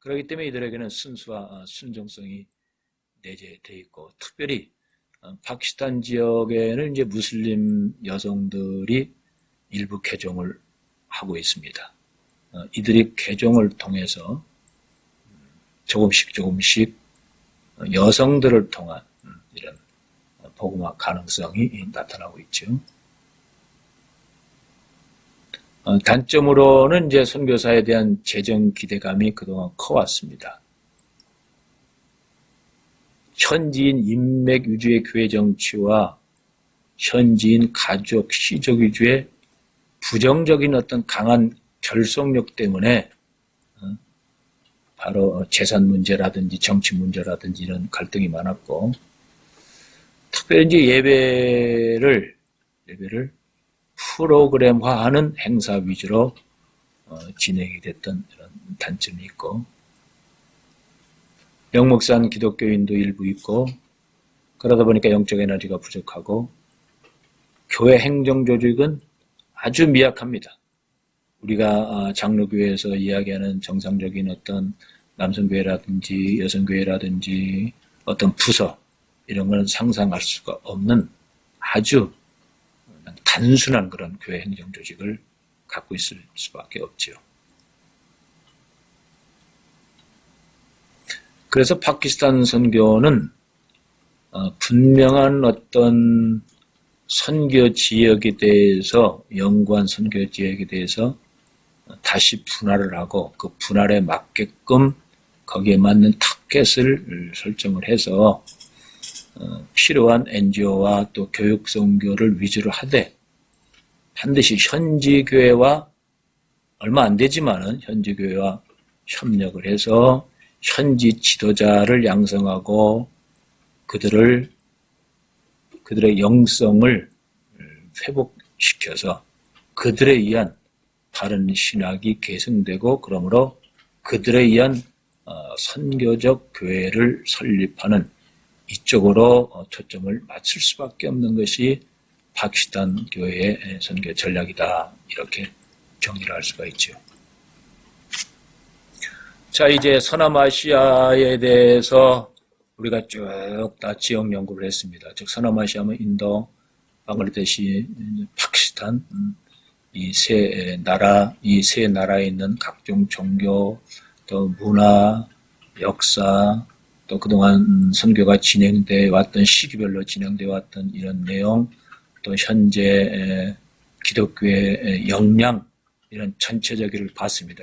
그렇기 때문에 이들에게는 순수와 순종성이 내재되어 있고, 특별히 파키스탄 지역에는 이제 무슬림 여성들이 일부 개종을 하고 있습니다. 이들이 개종을 통해서 조금씩 여성들을 통한 이런 복음화 가능성이 나타나고 있죠. 단점으로는 이제 선교사에 대한 재정 기대감이 그동안 커왔습니다. 현지인 인맥 위주의 교회 정치와 현지인 가족, 시족 위주의 부정적인 어떤 강한 결속력 때문에 바로 재산 문제라든지 정치 문제라든지 이런 갈등이 많았고, 특별히 이제 예배를 프로그램화하는 행사 위주로 진행이 됐던 이런 단점이 있고, 명목상 기독교인도 일부 있고, 그러다 보니까 영적 에너지가 부족하고, 교회 행정 조직은 아주 미약합니다. 우리가 장로교회에서 이야기하는 정상적인 어떤 남성교회라든지 여성교회라든지 어떤 부서, 이런 거는 상상할 수가 없는 아주 단순한 그런 교회 행정 조직을 갖고 있을 수밖에 없죠. 그래서 파키스탄 선교는 분명한 어떤 선교 지역에 대해서, 연구한 선교 지역에 대해서 다시 분할을 하고, 그 분할에 맞게끔 거기에 맞는 타겟을 설정을 해서 필요한 NGO와 또 교육 선교를 위주로 하되, 반드시 현지 교회와 얼마 안 되지만은 현지 교회와 협력을 해서 현지 지도자를 양성하고 그들의 영성을 회복시켜서 그들에 의한 바른 신학이 계승되고, 그러므로 그들에 의한 선교적 교회를 설립하는 이쪽으로 초점을 맞출 수밖에 없는 것이 파키스탄 교회의 선교 전략이다, 이렇게 정리를 할 수가 있죠. 자, 이제 서남아시아에 대해서 우리가 쭉 다 지역 연구를 했습니다. 즉 서남아시아면 인도, 방글라데시, 파키스탄, 이 세 나라에 있는 각종 종교, 또 문화, 역사, 또 그동안 선교가 진행되어 왔던 시기별로 진행되어 왔던 이런 내용, 또 현재 기독교의 역량, 이런 전체적을 봤습니다.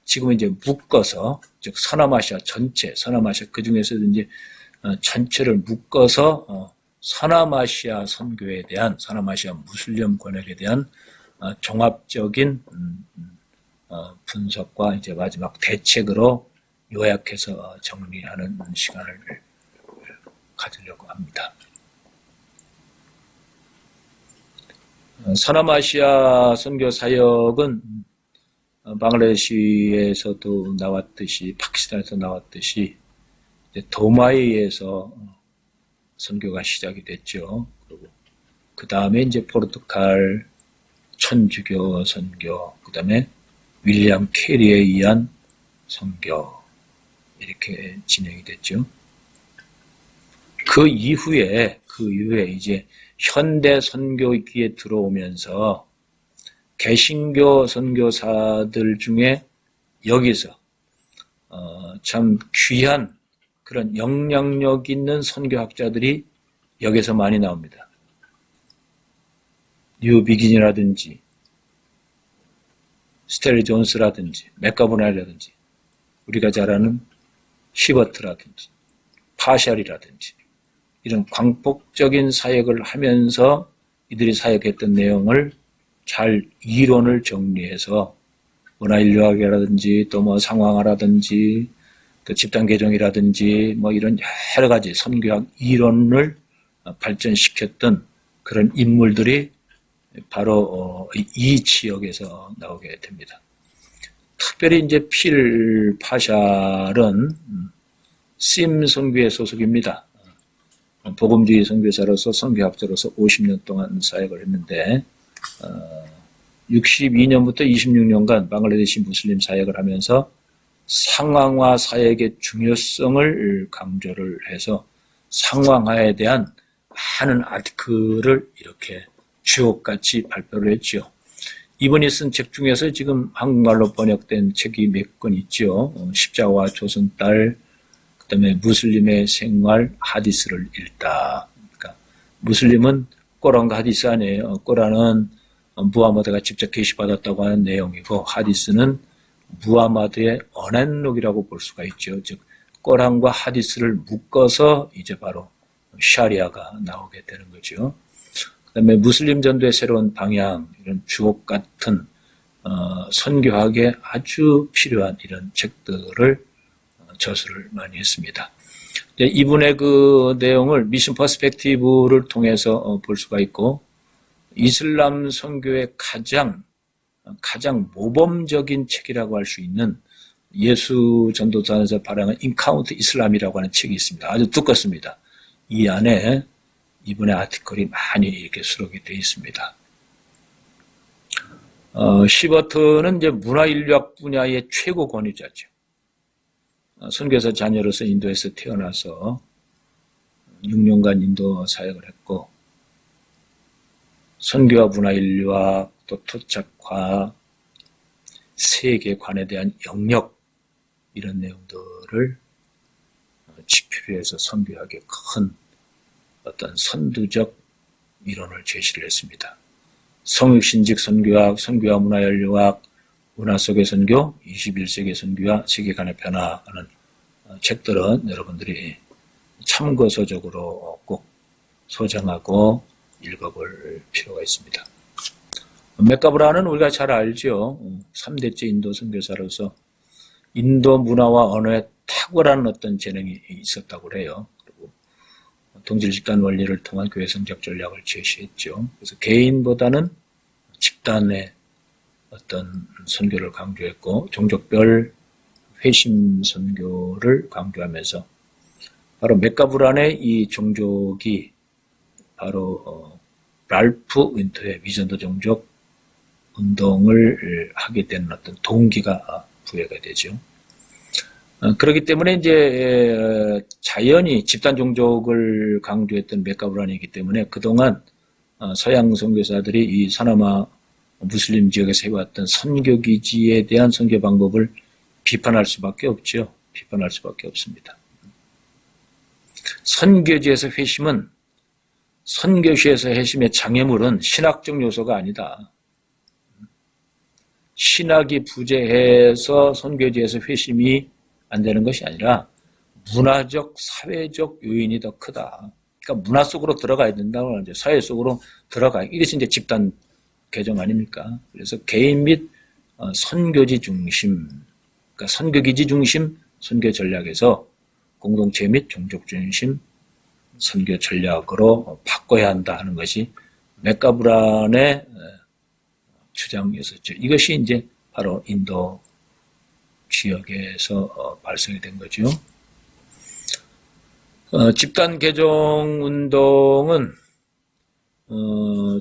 지금 이제 묶어서, 즉 서남아시아 전체, 서남아시아 그 중에서도 이제 전체를 묶어서 서남아시아 선교에 대한, 서남아시아 무슬림 권역에 대한 종합적인 분석과 이제 마지막 대책으로 요약해서 정리하는 시간을 가지려고 합니다. 서남아시아 선교 사역은 방글라데시에서도 나왔듯이, 파키스탄에서 나왔듯이 도마이에서 선교가 시작이 됐죠. 그리고 그 다음에 이제 포르투갈 천주교 선교, 그 다음에 윌리엄 캐리에 의한 선교, 이렇게 진행이 됐죠. 그 이후에 이제 현대 선교기에 들어오면서 개신교 선교사들 중에 여기서 참 귀한 그런 영향력 있는 선교학자들이 여기서 많이 나옵니다. 뉴 비긴이라든지 스텔리 존스라든지 맥가브나이라든지 우리가 잘 아는 히버트라든지 파샬이라든지 이런 광폭적인 사역을 하면서 이들이 사역했던 내용을 잘 이론을 정리해서 문화인류학이라든지 또 뭐 상황화라든지 또 집단개종이라든지 뭐 이런 여러 가지 선교학 이론을 발전시켰던 그런 인물들이 바로 이 지역에서 나오게 됩니다. 특별히 이제 필 파샬은 심 선교회 소속입니다. 복음주의 선교사로서 선교학자로서 50년 동안 사역을 했는데 62년부터 26년간 방글라데시 무슬림 사역을 하면서 상황화 사역의 중요성을 강조를 해서 상황화에 대한 많은 아티클을 이렇게 주옥같이 발표를 했죠. 이분이 쓴 책 중에서 지금 한국말로 번역된 책이 몇 권 있죠. 십자가와 조선딸, 그 다음에 무슬림의 생활, 하디스를 읽다. 그러니까 무슬림은 꼬란과 하디스 아니에요. 꼬란은 무하마드가 직접 계시받았다고 하는 내용이고, 하디스는 무하마드의 언행록이라고 볼 수가 있죠. 즉 꼬란과 하디스를 묶어서 이제 바로 샤리아가 나오게 되는 거죠. 그 다음에 무슬림 전도의 새로운 방향, 이런 주옥 같은 선교학에 아주 필요한 이런 책들을 저술을 많이 했습니다. 이분의 그 내용을 미션 퍼스펙티브를 통해서 볼 수가 있고, 이슬람 선교의 가장 모범적인 책이라고 할 수 있는 예수 전도단에서 발행한 인카운트 이슬람이라고 하는 책이 있습니다. 아주 두껍습니다. 이 안에 이분의 아티클이 많이 이렇게 수록이 되어 있습니다. 시버트는 이제 문화인류학 분야의 최고 권위자죠. 선교사 자녀로서 인도에서 태어나서 6년간 인도 사역을 했고, 선교와 문화인류학, 또 토착화, 세계관에 대한 영역, 이런 내용들을 지표로 해서 선교학에 큰 어떤 선두적 이론을 제시를 했습니다. 성육신직 선교학, 선교와 문화연료학, 문화 속의 선교, 21세기 선교와 세계관의 변화하는 책들은 여러분들이 참고서적으로 꼭 소장하고 읽어볼 필요가 있습니다. 맥가브라는 우리가 잘 알죠. 3대째 인도 선교사로서 인도 문화와 언어에 탁월한 어떤 재능이 있었다고 그래요. 그리고 동질 집단 원리를 통한 교회 성장 전략을 제시했죠. 그래서 개인보다는 집단의 어떤 선교를 강조했고, 종족별 회심 선교를 강조하면서 바로 맥가브란의 이 종족이 바로 랄프 윈터의 위전도 종족 운동을 하게 된 어떤 동기가 부여가 되죠. 그렇기 때문에 이제 자연히 집단 종족을 강조했던 맥가브란이기 때문에 그동안 서양 선교사들이 이 서남아 무슬림 지역에서 해왔던 선교기지에 대한 선교 방법을 비판할 수밖에 없죠. 비판할 수밖에 없습니다. 선교지에서 회심은, 선교시에서 회심의 장애물은 신학적 요소가 아니다. 신학이 부재해서 선교지에서 회심이 안 되는 것이 아니라 문화적, 사회적 요인이 더 크다. 그러니까 문화 속으로 들어가야 된다고 하죠. 사회 속으로 들어가. 이것이 이제 집단 개정 아닙니까? 그래서 개인 및 선교지 중심, 그러니까 선교기지 중심 선교 전략에서 공동체 및 종족 중심 선교 전략으로 바꿔야 한다 하는 것이 맥가브란의 주장이었었죠. 이것이 이제 바로 인도 지역에서 발생이 된 거죠. 집단 개종 운동은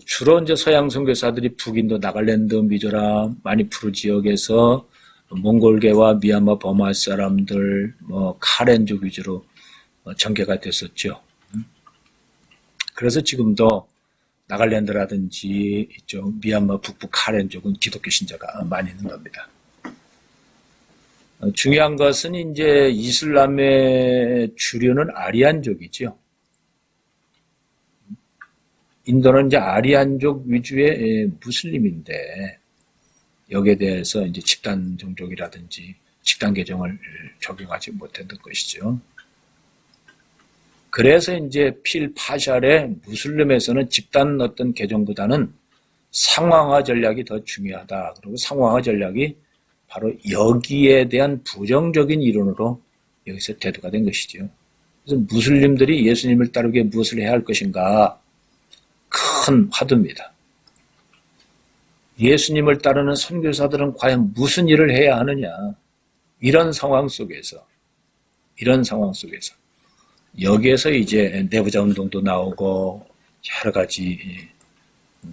주로 이제 서양 선교사들이 북인도, 나갈랜드, 미조람, 마니푸르 지역에서 몽골계와 미얀마, 버마 사람들, 카렌족 위주로 전개가 됐었죠. 그래서 지금도 나갈랜드라든지 이쪽 미얀마 북부 카렌족은 기독교 신자가 많이 있는 겁니다. 중요한 것은 이제 이슬람의 주류는 아리안족이죠. 인도는 이제 아리안족 위주의 무슬림인데 여기에 대해서 이제 집단 종족이라든지 집단 개정을 적용하지 못했던 것이죠. 그래서 이제 필 파샬의 무슬림에서는 집단 어떤 개정보다는 상황화 전략이 더 중요하다. 그리고 상황화 전략이 바로 여기에 대한 부정적인 이론으로 여기서 대두가 된 것이죠. 그래서 무슬림들이 예수님을 따르기 위해 무엇을 해야 할 것인가? 큰 화두입니다. 예수님을 따르는 선교사들은 과연 무슨 일을 해야 하느냐? 이런 상황 속에서 여기에서 이제 내부자 운동도 나오고 여러 가지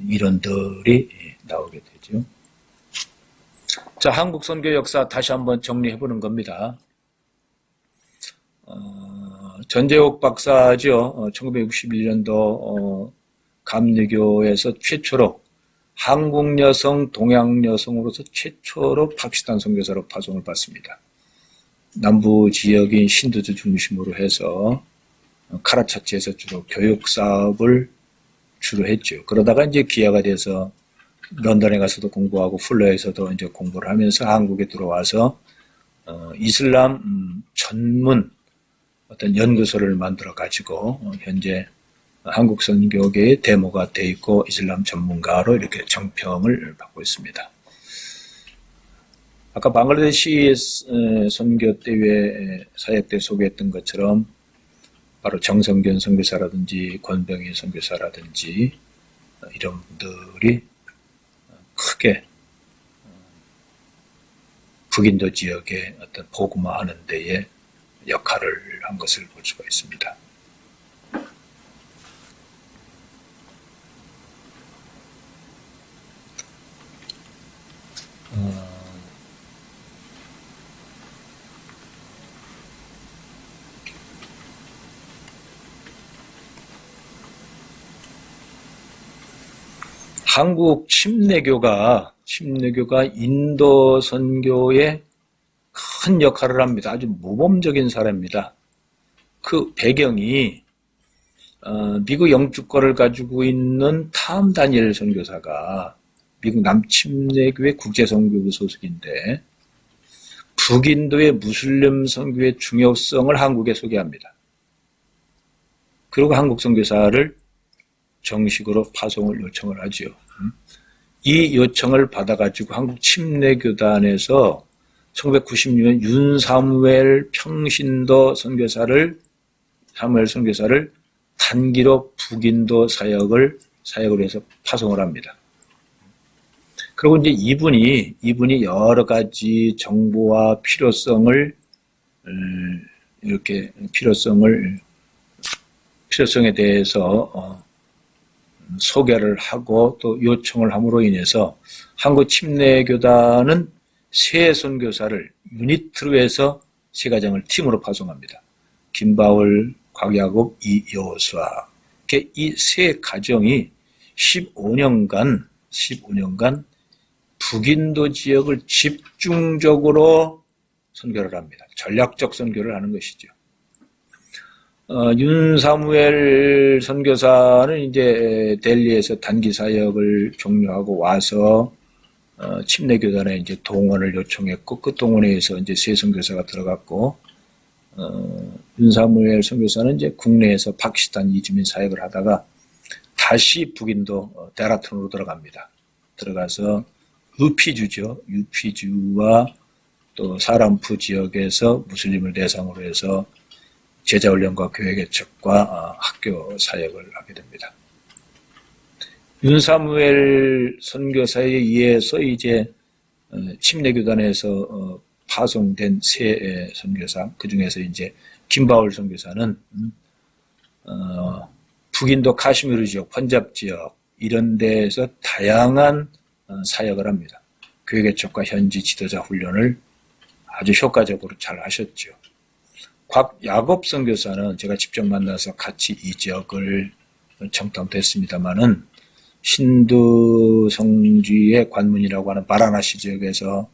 이론들이 나오게 되죠. 자, 한국 선교 역사 다시 한번 정리해 보는 겁니다. 전재옥 박사죠. 1961년도 감리교에서 최초로 한국 여성, 동양 여성으로서 최초로 파키스탄 선교사로 파송을 받습니다. 남부 지역인 신두주 중심으로 해서 카라차치에서 주로 교육 사업을 주로 했죠. 그러다가 이제 기회가 돼서 런던에 가서도 공부하고 풀러에서도 이제 공부를 하면서 한국에 들어와서 이슬람 전문 어떤 연구소를 만들어 가지고 현재 한국 선교계의 대모가 돼 있고 이슬람 전문가로 이렇게 정평을 받고 있습니다. 아까 방글라데시 선교 대회 사역 때 소개했던 것처럼 바로 정성균 선교사라든지 권병희 선교사라든지 이런 분들이 크게 북인도 지역의 어떤 복음화하는 데에 역할을 한 것을 볼 수가 있습니다. 한국 침례교가 인도 선교에 큰 역할을 합니다. 아주 모범적인 사례입니다. 그 배경이 미국 영주권을 가지고 있는 탐 다니엘 선교사가 미국 남침례교회 국제선교부 소속인데 북인도의 무슬림 선교의 중요성을 한국에 소개합니다. 그리고 한국 선교사를 정식으로 파송을 요청을 하죠. 이 요청을 받아가지고 한국 침례교단에서 1996년 윤사무엘 평신도 선교사를 단기로 북인도 사역을 해서 파송을 합니다. 그리고 이제 이분이 여러 가지 정보와 필요성에 대해서 소개를 하고 또 요청을 함으로 인해서 한국 침례교단은 세 선교사를 유니트로 해서 세 가정을 팀으로 파송합니다. 김바울, 곽야곱, 이여호수아. 이 세 가정이 15년간 북인도 지역을 집중적으로 선교를 합니다. 전략적 선교를 하는 것이죠. 윤사무엘 선교사는 이제 델리에서 단기 사역을 종료하고 와서 침례교단에 이제 동원을 요청했고 그 동원에 의해서 이제 새 선교사가 들어갔고 윤사무엘 선교사는 이제 국내에서 파키스탄 이주민 사역을 하다가 다시 북인도 데라툰으로 들어갑니다. 들어가서 유피주와 또 사람푸 지역에서 무슬림을 대상으로 해서 제자훈련과 교회 개척과 학교 사역을 하게 됩니다. 윤사무엘 선교사에 의해서 이제 침례교단에서 파송된 세 선교사, 그 중에서 이제 김바울 선교사는 북인도 카시미르 지역, 펀잡 지역 이런 데에서 다양한 사역을 합니다. 교회 개척과 현지 지도자 훈련을 아주 효과적으로 잘 하셨죠. 곽야곱 선교사는 제가 직접 만나서 같이 이 지역을 청탐도 했습니다마는 신두 성지의 관문이라고 하는 바라나시 지역에서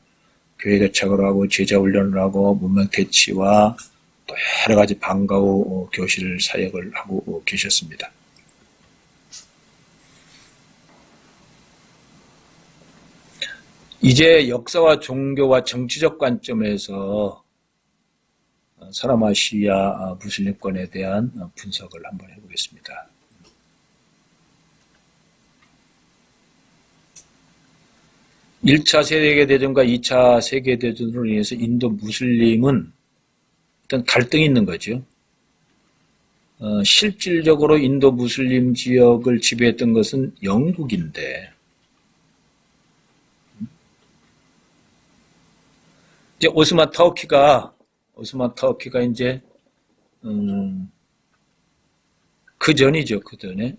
교회 개척을 하고 제자 훈련을 하고 문명 대치와 또 여러 가지 방과후 교실 사역을 하고 계셨습니다. 이제 역사와 종교와 정치적 관점에서 서남아시아 무슬림권에 대한 분석을 한번 해보겠습니다. (1차) 세계대전과 (2차) 세계대전으로 인해서 인도 무슬림은 일단 갈등이 있는 거죠. 실질적으로 인도 무슬림 지역을 지배했던 것은 영국인데 이제 오스만 터키가 이제 그 전이죠. 그 전에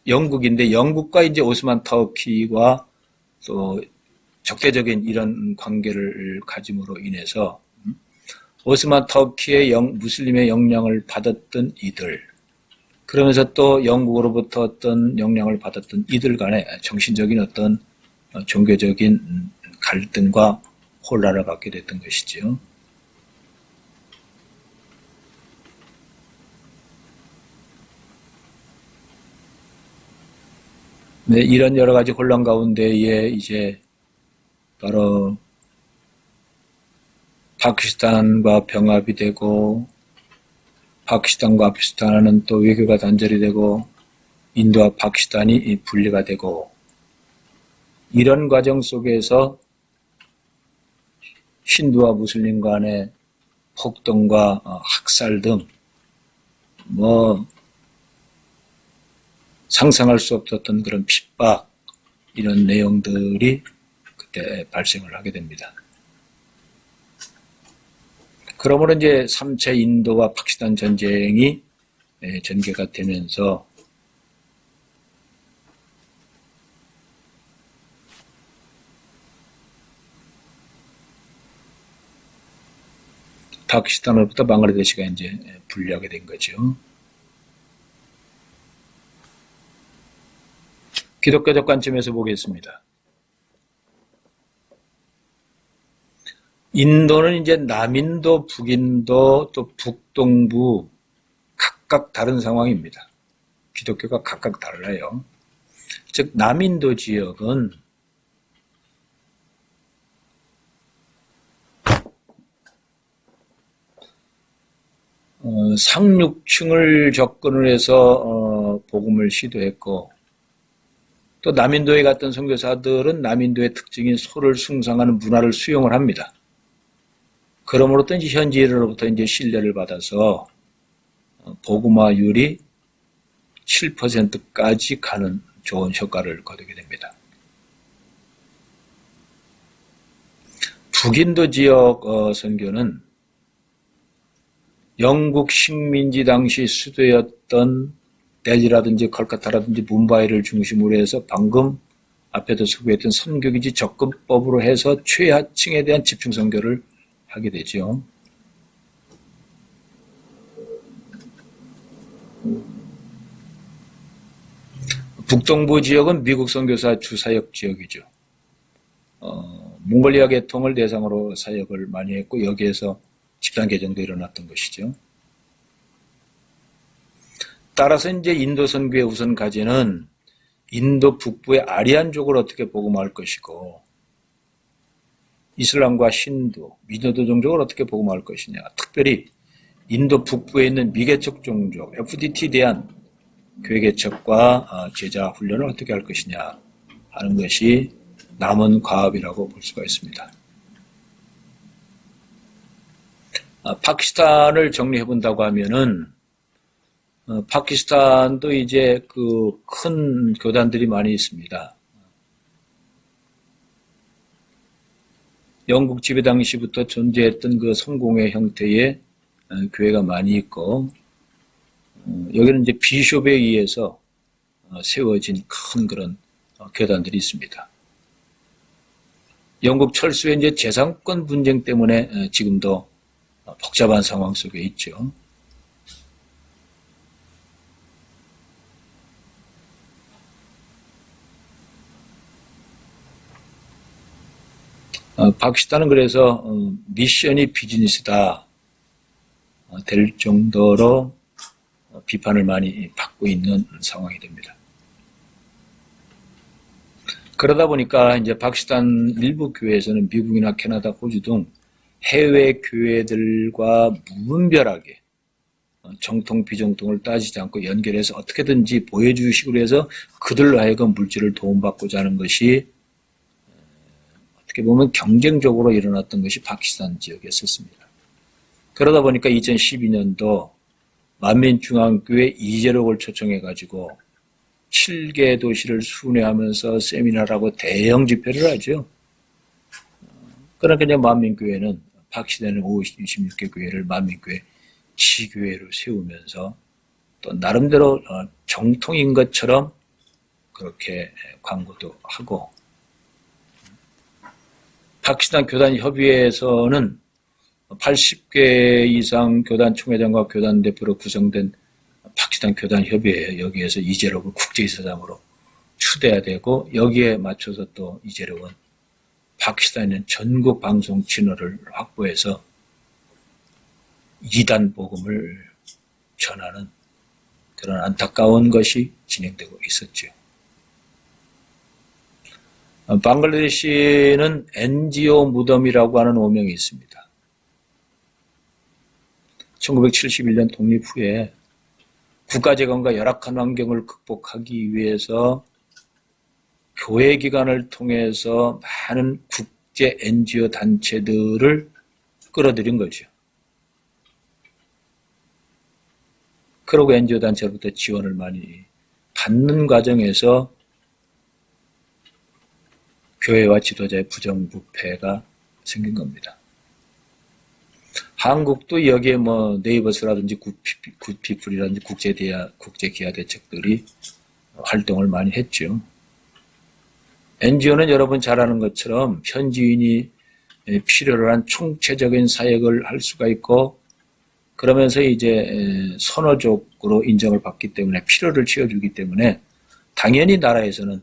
영국인데 영국과 이제 오스만 터키와 또 적대적인 이런 관계를 가짐으로 인해서 오스만 터키의 무슬림의 영향을 받았던 이들, 그러면서 또 영국으로부터 어떤 영향을 받았던 이들 간의 정신적인 어떤 종교적인 갈등과 혼란을 갖게 됐던 것이죠. 네, 이런 여러 가지 혼란 가운데에 이제 바로 파키스탄과 병합이 되고, 파키스탄과 아프가니스탄은 또 외교가 단절이 되고, 인도와 파키스탄이 분리가 되고, 이런 과정 속에서 힌두와 무슬림 간의 폭동과 학살 등 상상할 수 없었던 그런 핍박, 이런 내용들이 그때 발생을 하게 됩니다. 그러므로 이제 3차 인도와 파키스탄 전쟁이 전개가 되면서 파키스탄으로부터 방글라데시가 이제 분리하게 된 거죠. 기독교적 관점에서 보겠습니다. 인도는 이제 남인도, 북인도, 또 북동부 각각 다른 상황입니다. 기독교가 각각 달라요. 즉 남인도 지역은 상류층을 접근을 해서 복음을 시도했고, 또 남인도에 갔던 선교사들은 남인도의 특징인 소를 숭상하는 문화를 수용을 합니다. 그러므로 또 이제 현지인으로부터 이제 신뢰를 받아서 복음화율이 7%까지 가는 좋은 효과를 거두게 됩니다. 북인도 지역 선교는 영국 식민지 당시 수도였던 델리라든지 컬카타라든지 뭄바이를 중심으로 해서 방금 앞에도 소개했던 선교기지 접근법으로 해서 최하층에 대한 집중 선교를 하게 되죠. 북동부 지역은 미국 선교사 주사역 지역이죠. 몽골리아 계통을 대상으로 사역을 많이 했고, 여기에서 집단 개정도 일어났던 것이죠. 따라서 이제 인도 선교의 우선 과제는 인도 북부의 아리안족을 어떻게 복음화할 것이고, 이슬람과 힌두, 미노도 종족을 어떻게 복음화할 것이냐. 특별히 인도 북부에 있는 미개척 종족, FDT에 대한 교회 개척과 제자 훈련을 어떻게 할 것이냐 하는 것이 남은 과업이라고 볼 수가 있습니다. 파키스탄을 정리해 본다고 하면은, 파키스탄도 이제 그 큰 교단들이 많이 있습니다. 영국 지배 당시부터 존재했던 그 성공회 형태의 교회가 많이 있고, 여기는 이제 비숍에 의해서 세워진 큰 그런 교단들이 있습니다. 영국 철수의 이제 재산권 분쟁 때문에 지금도 복잡한 상황 속에 있죠. 파키스탄은 그래서 미션이 비즈니스다 될 정도로 비판을 많이 받고 있는 상황이 됩니다. 그러다 보니까 이제 파키스탄 일부 교회에서는 미국이나 캐나다, 호주 등 해외 교회들과 무분별하게 정통, 비정통을 따지지 않고 연결해서 어떻게든지 보여주식으로 해서 그들로 하여금 물질을 도움받고자 하는 것이 어떻게 보면 경쟁적으로 일어났던 것이 파키스탄 지역이었습니다. 그러다 보니까 2012년도 만민중앙교회 이재록을 초청해가지고 7개 도시를 순회하면서 세미나라고 대형 집회를 하죠. 그러니까 이제 만민교회는 파키스탄의 56개 교회를 만민교회 지교회로 세우면서 또 나름대로 정통인 것처럼 그렇게 광고도 하고, 파키스탄 교단협의회에서는 80개 이상 교단 총회장과 교단 대표로 구성된 파키스탄 교단협의회, 여기에서 이재록을 국제이사장으로 추대해야 되고, 여기에 맞춰서 또 이재록은 파키스탄에 있는 전국 방송 채널을 확보해서 이단 복음을 전하는 그런 안타까운 것이 진행되고 있었죠. 방글라데시는 NGO 무덤이라고 하는 오명이 있습니다. 1971년 독립 후에 국가재건과 열악한 환경을 극복하기 위해서 교회기관을 통해서 많은 국제 NGO 단체들을 끌어들인 거죠. 그러고 NGO 단체로부터 지원을 많이 받는 과정에서 교회와 지도자의 부정부패가 생긴 겁니다. 한국도 여기에 네이버스라든지 굿피플이라든지 국제기아 대책들이 활동을 많이 했죠. NGO는 여러분 잘 아는 것처럼 현지인이 필요로 한 총체적인 사역을 할 수가 있고, 그러면서 이제 선호적으로 인정을 받기 때문에 필요를 채워주기 때문에 당연히 나라에서는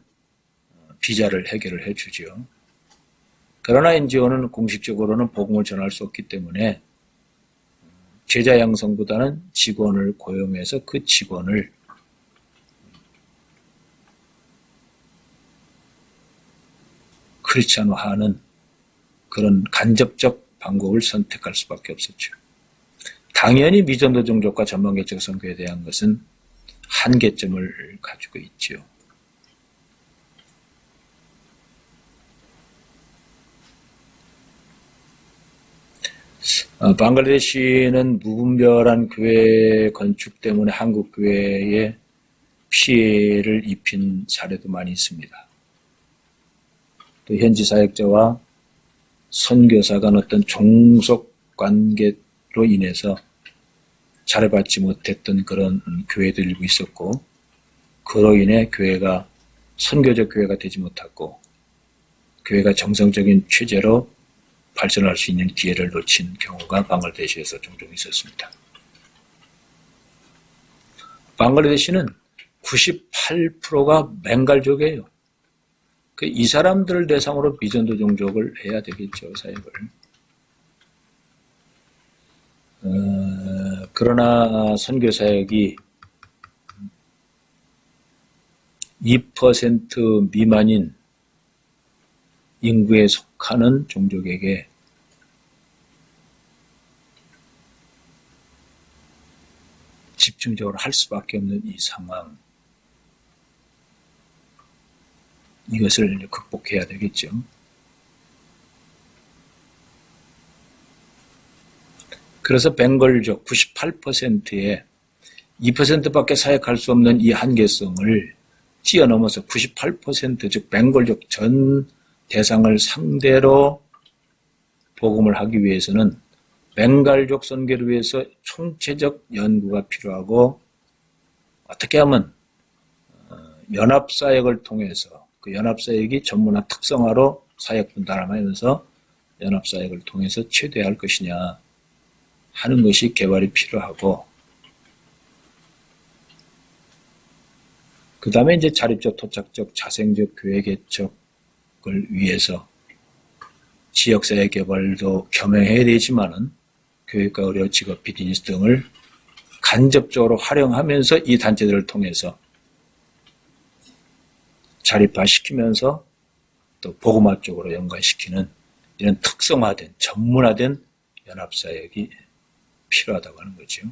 비자를 해결을 해주죠. 그러나 NGO는 공식적으로는 복음을 전할 수 없기 때문에 제자 양성보다는 직원을 고용해서 그 직원을 크리스찬화하는 그런 간접적 방법을 선택할 수밖에 없었죠. 당연히 미전도 종족과 전망개척 선교에 대한 것은 한계점을 가지고 있죠. 방글라데시는 무분별한 교회 건축 때문에 한국 교회에 피해를 입힌 사례도 많이 있습니다. 또 현지 사역자와 선교사 간 어떤 종속 관계로 인해서 잘해받지 못했던 그런 교회도 일부 있었고, 그로 인해 교회가 선교적 교회가 되지 못했고, 교회가 정상적인 체제로 발전할 수 있는 기회를 놓친 경우가 방글라데시에서 종종 있었습니다. 방글라데시는 98%가 벵갈족이에요. 이 사람들을 대상으로 미전도 종족을 해야 되겠죠, 사역을. 그러나 선교 사역이 2% 미만인 인구에 속하는 종족에게 집중적으로 할 수밖에 없는 이 상황, 이것을 극복해야 되겠죠. 그래서 벵갈족 98%의 2%밖에 사역할 수 없는 이 한계성을 뛰어넘어서 98% 즉 벵갈족 전 대상을 상대로 복음을 하기 위해서는 벵갈족 선교를 위해서 총체적 연구가 필요하고, 어떻게 하면 연합사역을 통해서 그 연합사역이 전문화 특성화로 사역 분담하면서 연합사역을 통해서 최대화할 것이냐 하는 것이 개발이 필요하고, 그 다음에 이제 자립적, 토착적, 자생적 교회 개척을 위해서 지역사회 개발도 겸해야 되지만은 교육과 의료, 직업, 비즈니스 등을 간접적으로 활용하면서 이 단체들을 통해서 자립화시키면서 또 복음화 쪽으로 연관시키는 이런 특성화된, 전문화된 연합사역이 필요하다고 하는 거죠.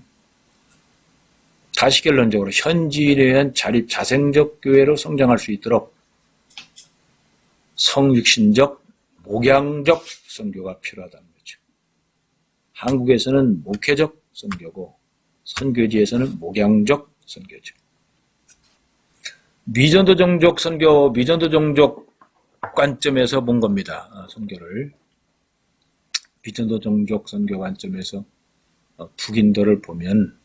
다시 결론적으로 현지인에 의한 자립, 자생적 교회로 성장할 수 있도록 성육신적, 목양적 선교가 필요하다는 거죠. 한국에서는 목회적 선교고 선교지에서는 목양적 선교죠. 미전도 종족 선교, 미전도 종족 관점에서 본 겁니다. 선교를. 미전도 종족 선교 관점에서 북인도를 보면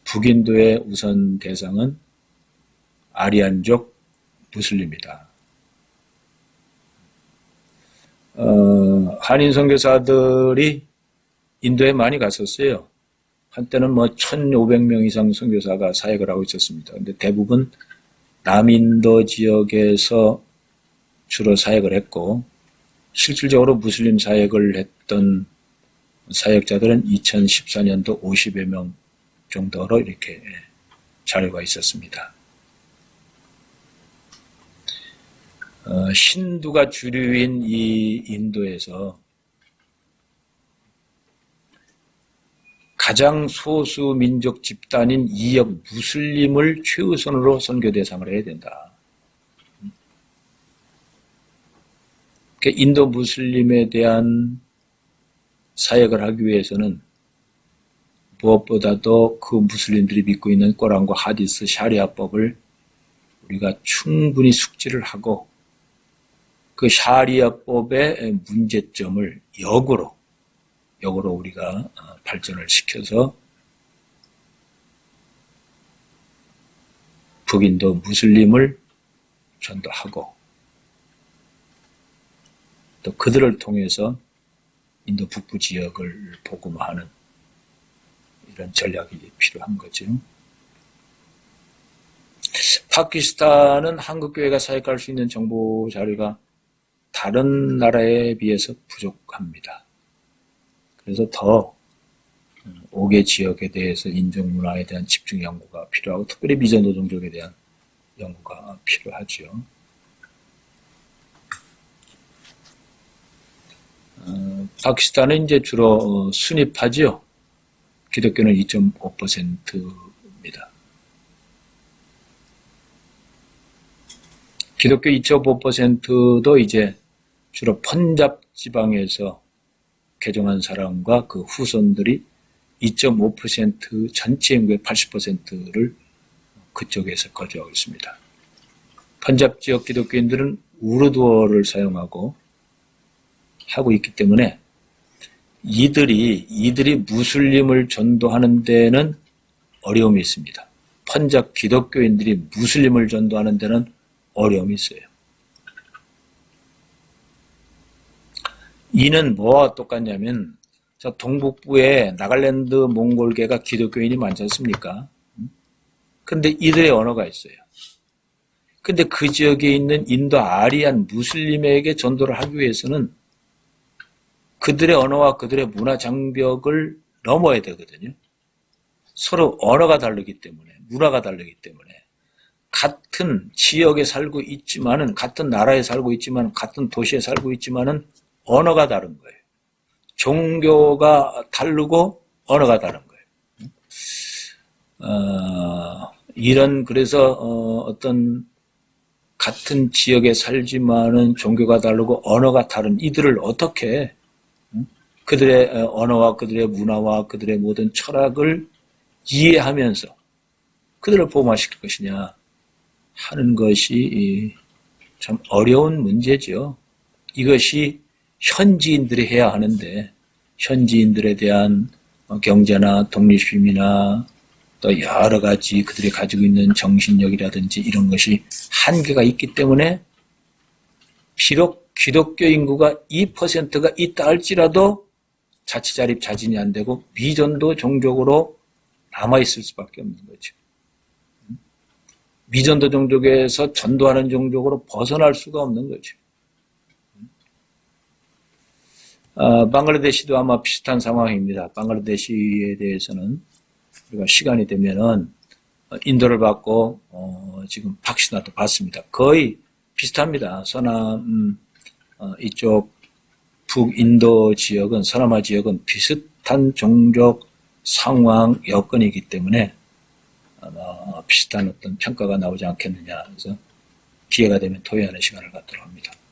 북인도의 우선 대상은 아리안족 무슬림이다. 한인 선교사들이 인도에 많이 갔었어요. 한때는 뭐 1,500명 이상 선교사가 사역을 하고 있었습니다. 근데 대부분 남인도 지역에서 주로 사역을 했고, 실질적으로 무슬림 사역을 했던 사역자들은 2014년도 50여 명 정도로 이렇게 자료가 있었습니다. 힌두가 주류인 이 인도에서 가장 소수 민족 집단인 이역 무슬림을 최우선으로 선교 대상을 해야 된다. 인도 무슬림에 대한 사역을 하기 위해서는 무엇보다도 그 무슬림들이 믿고 있는 꼬란과 하디스, 샤리아법을 우리가 충분히 숙지를 하고 그 샤리아법의 문제점을 역으로 우리가 발전을 시켜서 북인도 무슬림을 전도하고 또 그들을 통해서 인도 북부 지역을 복음화하는 이런 전략이 필요한 거죠. 파키스탄은 한국교회가 사역할 수 있는 정보 자료가 다른 나라에 비해서 부족합니다. 그래서 더 5개 지역에 대해서 인종문화에 대한 집중 연구가 필요하고 특별히 미전노동족에 대한 연구가 필요하죠. 파키스탄은 이제 주로 순위파죠. 기독교는 2.5%입니다. 기독교 2.5%도 이제 주로 펀잡 지방에서 개종한 사람과 그 후손들이 2.5% 전체 인구의 80%를 그쪽에서 거주하고 있습니다. 펀잡 지역 기독교인들은 우르두어를 사용하고 있기 때문에 이들이 무슬림을 전도하는 데는 어려움이 있습니다. 펀잡 기독교인들이 무슬림을 전도하는 데는 어려움이 있어요. 이는 뭐와 똑같냐면 동북부에 나갈랜드 몽골계가 기독교인이 많지 않습니까? 근데 이들의 언어가 있어요. 근데 그 지역에 있는 인도 아리안 무슬림에게 전도를 하기 위해서는 그들의 언어와 그들의 문화 장벽을 넘어야 되거든요. 서로 언어가 다르기 때문에, 문화가 다르기 때문에 같은 지역에 살고 있지만은, 같은 나라에 살고 있지만, 같은 도시에 살고 있지만은 언어가 다른 거예요. 종교가 다르고 언어가 다른 거예요. 그래서 어떤 같은 지역에 살지만은 종교가 다르고 언어가 다른 이들을 어떻게 그들의 언어와 그들의 문화와 그들의 모든 철학을 이해하면서 그들을 복음화시킬 것이냐 하는 것이 참 어려운 문제죠. 이것이 현지인들이 해야 하는데 현지인들에 대한 경제나 독립심이나 또 여러 가지 그들이 가지고 있는 정신력이라든지 이런 것이 한계가 있기 때문에 비록 기독교 인구가 2%가 있다 할지라도 자치자립 자진이 안 되고 미전도 종족으로 남아있을 수밖에 없는 거죠. 미전도 종족에서 전도하는 종족으로 벗어날 수가 없는 거죠. 방글라데시도 아마 비슷한 상황입니다. 방글라데시에 대해서는 우리가 시간이 되면은 인도를 받고 지금 파키스탄도 받습니다. 거의 비슷합니다. 서남 이쪽 북인도 지역은 서남아 지역은 비슷한 종족 상황 여건이기 때문에 아마 비슷한 어떤 평가가 나오지 않겠느냐. 그래서 기회가 되면 토의하는 시간을 갖도록 합니다.